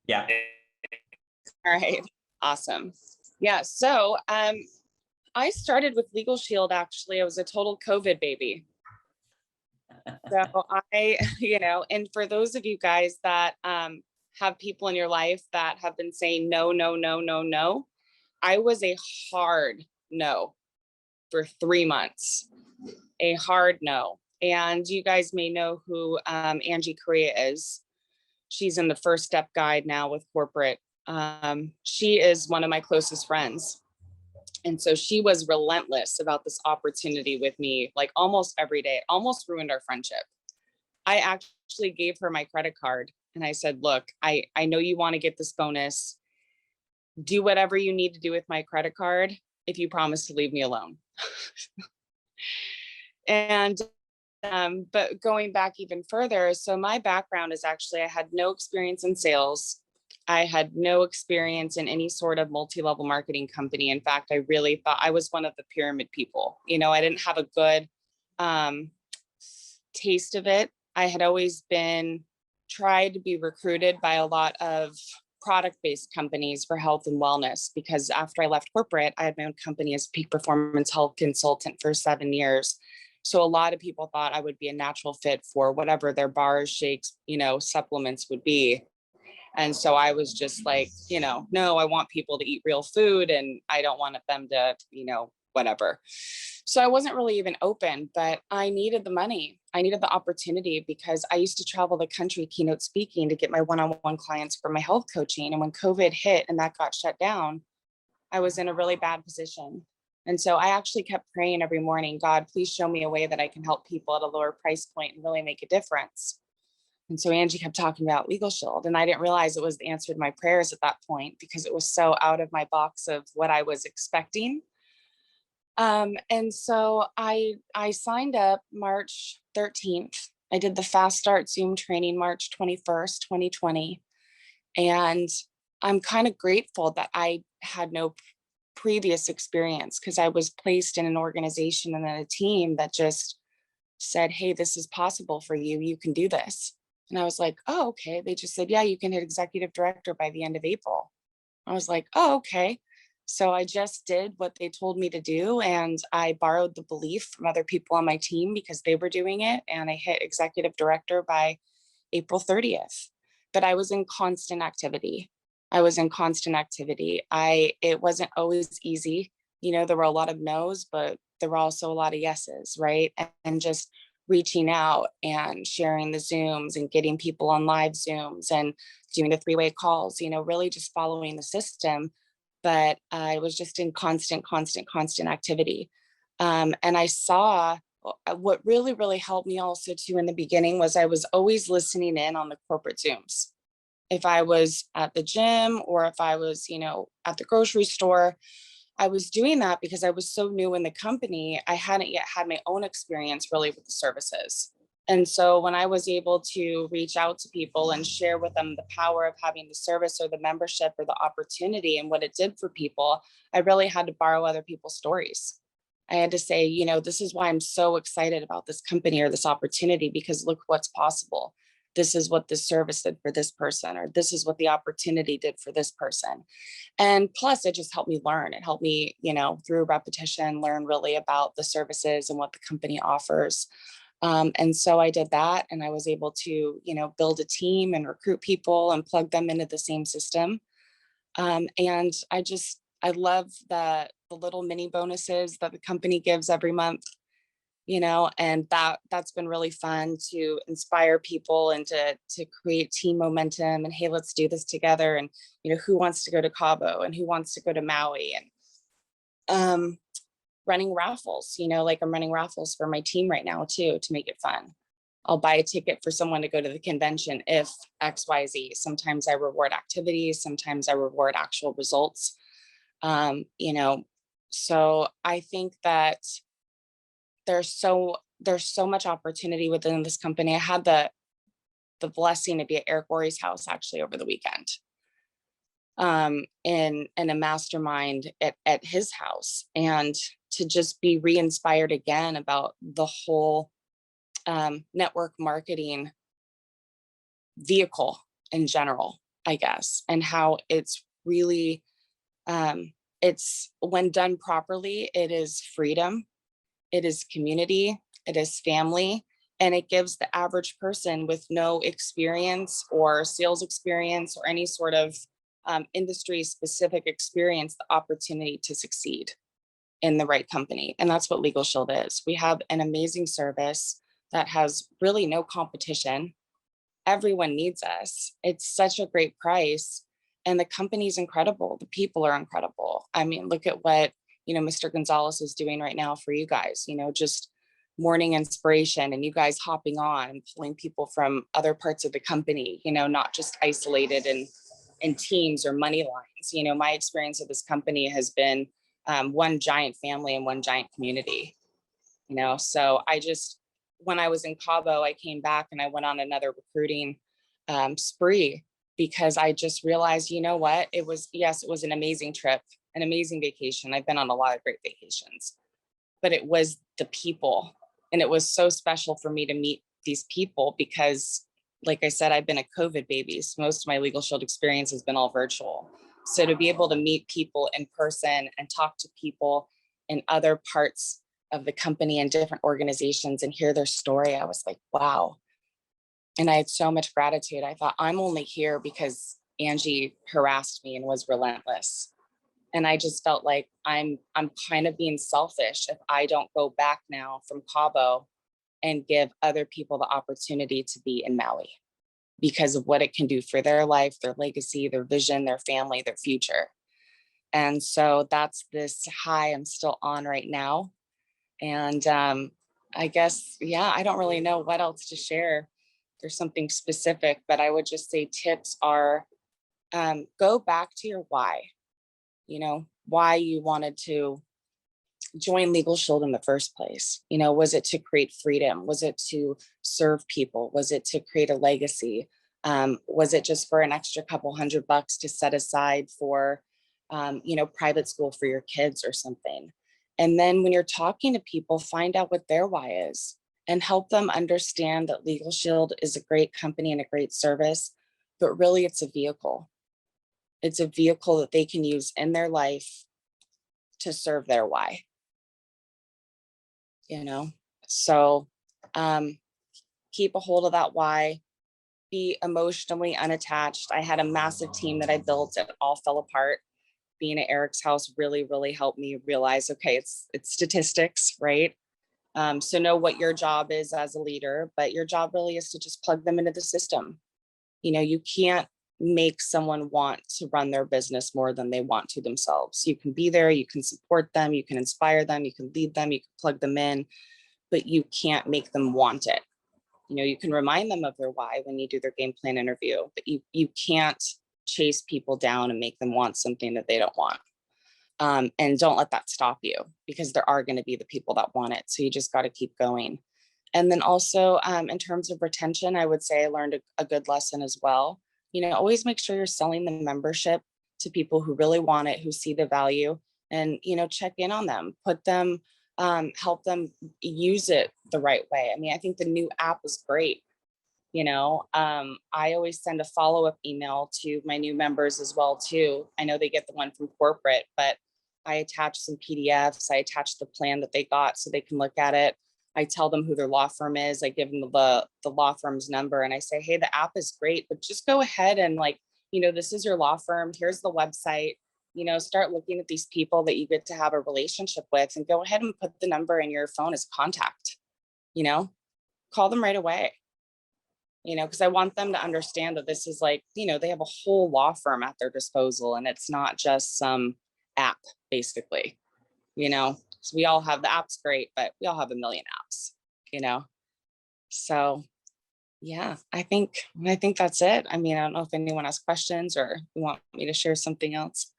Yeah. All right. Awesome. Yeah. So I started with Legalshield, actually. I was a total COVID baby. So and for those of you guys that have people in your life that have been saying no, no, no, no, no, I was a hard no for 3 months, a hard no. And you guys may know who Angie Correa is. She's in the First Step Guide now with corporate. She is one of my closest friends. And so she was relentless about this opportunity with me, like almost every day. It almost ruined our friendship. I actually gave her my credit card and I said, look, I know you want to get this bonus. Do whatever you need to do with my credit card if you promise to leave me alone. And but going back even further, so my background is actually, I had no experience in sales. I had no experience in any sort of multi-level marketing company. In fact, I really thought I was one of the pyramid people. I didn't have a good taste of it. I had always been tried to be recruited by a lot of product-based companies for health and wellness, because after I left corporate, I had my own company as peak performance health consultant for 7 years. So a lot of people thought I would be a natural fit for whatever their bars, shakes, supplements would be. And so I was just like, no, I want people to eat real food and I don't want them to, whatever. So I wasn't really even open, but I needed the money. I needed the opportunity because I used to travel the country keynote speaking to get my one-on-one clients for my health coaching. And when COVID hit and that got shut down, I was in a really bad position. And so I actually kept praying every morning, God, please show me a way that I can help people at a lower price point and really make a difference. And so Angie kept talking about Legalshield, and I didn't realize it was the answer to my prayers at that point because it was so out of my box of what I was expecting. And so I signed up March 13th. I did the Fast Start Zoom training March 21st, 2020. And I'm kind of grateful that I had no previous experience because I was placed in an organization and in a team that just said, hey, this is possible for you. You can do this. And I was like, oh, okay. They just said, yeah, you can hit executive director by the end of April. I was like, oh, okay. So I just did what they told me to do. And I borrowed the belief from other people on my team because they were doing it. And I hit executive director by April 30th. But I was in constant activity. It wasn't always easy. There were a lot of no's, but there were also a lot of yeses, right? And just reaching out and sharing the Zooms and getting people on live Zooms and doing the 3-way calls, really just following the system. But I was just in constant activity. And I saw what really, really helped me also too in the beginning was I was always listening in on the corporate Zooms. If I was at the gym or if I was, at the grocery store, I was doing that because I was so new in the company. I hadn't yet had my own experience really with the services. And so when I was able to reach out to people and share with them the power of having the service or the membership or the opportunity and what it did for people, I really had to borrow other people's stories. I had to say, this is why I'm so excited about this company or this opportunity, because look what's possible. This is what this service did for this person, or this is what the opportunity did for this person. And plus, it just helped me learn. It helped me, through repetition, learn really about the services and what the company offers. And so I did that, and I was able to, build a team and recruit people and plug them into the same system. And I love the little mini bonuses that the company gives every month, and that's been really fun to inspire people and to create team momentum and, hey, let's do this together. And, who wants to go to Cabo and who wants to go to Maui, and running raffles, like I'm running raffles for my team right now too, to make it fun. I'll buy a ticket for someone to go to the convention if XYZ. Sometimes I reward activities, sometimes I reward actual results. So I think that there's so much opportunity within this company. I had the blessing to be at Eric Worre's house actually over the weekend, in a mastermind at his house, and to just be re-inspired again about the whole network marketing vehicle in general. I guess, and how it's really, it's when done properly, it is freedom, it is community, it is family, and it gives the average person with no experience or sales experience or any sort of industry specific experience the opportunity to succeed in the right company. And that's what Legal Shield is. We have an amazing service that has really no competition. Everyone needs us. It's such a great price. And the company's incredible. The people are incredible. I mean, look at what, Mr. Gonzalez is doing right now for you guys, just morning inspiration and you guys hopping on and pulling people from other parts of the company, not just isolated in teams or money lines. My experience of this company has been one giant family and one giant community, so when I was in Cabo, I came back and I went on another recruiting spree because I just realized, what, it was an amazing trip, an amazing vacation. I've been on a lot of great vacations, but it was the people. And it was so special for me to meet these people because, like I said, I've been a COVID baby. So most of my Legal Shield experience has been all virtual. So to be able to meet people in person and talk to people in other parts of the company and different organizations and hear their story, I was like, wow. And I had so much gratitude. I thought, I'm only here because Angie harassed me and was relentless. And I just felt like I'm kind of being selfish if I don't go back now from Cabo and give other people the opportunity to be in Maui because of what it can do for their life, their legacy, their vision, their family, their future. And so that's this high I'm still on right now. And I guess, yeah, I don't really know what else to share. There's something specific, but I would just say tips are go back to your why, why you wanted to join Legal Shield in the first place. Was it to create freedom? Was it to serve people? Was it to create a legacy? Was it just for an extra couple $100 to set aside for, private school for your kids or something? And then when you're talking to people, find out what their why is and help them understand that Legal Shield is a great company and a great service, but really it's a vehicle. It's a vehicle that they can use in their life to serve their why, So keep a hold of that why, be emotionally unattached. I had a massive team that I built. It all fell apart. Being at Eric's house really, really helped me realize, okay, it's statistics, right? So know what your job is as a leader, but your job really is to just plug them into the system. You can't make someone want to run their business more than they want to themselves. You can be there, you can support them, you can inspire them, you can lead them, you can plug them in, but you can't make them want it. You can remind them of their why when you do their game plan interview, but you can't chase people down and make them want something that they don't want. And don't let that stop you because there are going to be the people that want it. So you just got to keep going. And then also in terms of retention, I would say I learned a good lesson as well. Always make sure you're selling the membership to people who really want it, who see the value, and, check in on them, put them, help them use it the right way. I mean, I think the new app is great. I always send a follow-up email to my new members as well too. I know they get the one from corporate, but I attach some PDFs. I attach the plan that they got so they can look at it. I tell them who their law firm is. I give them the law firm's number and I say, hey, the app is great, but just go ahead and this is your law firm. Here's the website. Start looking at these people that you get to have a relationship with and go ahead and put the number in your phone as contact. Call them right away. Because I want them to understand that this is they have a whole law firm at their disposal and it's not just some app, basically, So we all have, the app's great, but we all have a million apps, So yeah, I think that's it. I mean, I don't know if anyone has questions or you want me to share something else.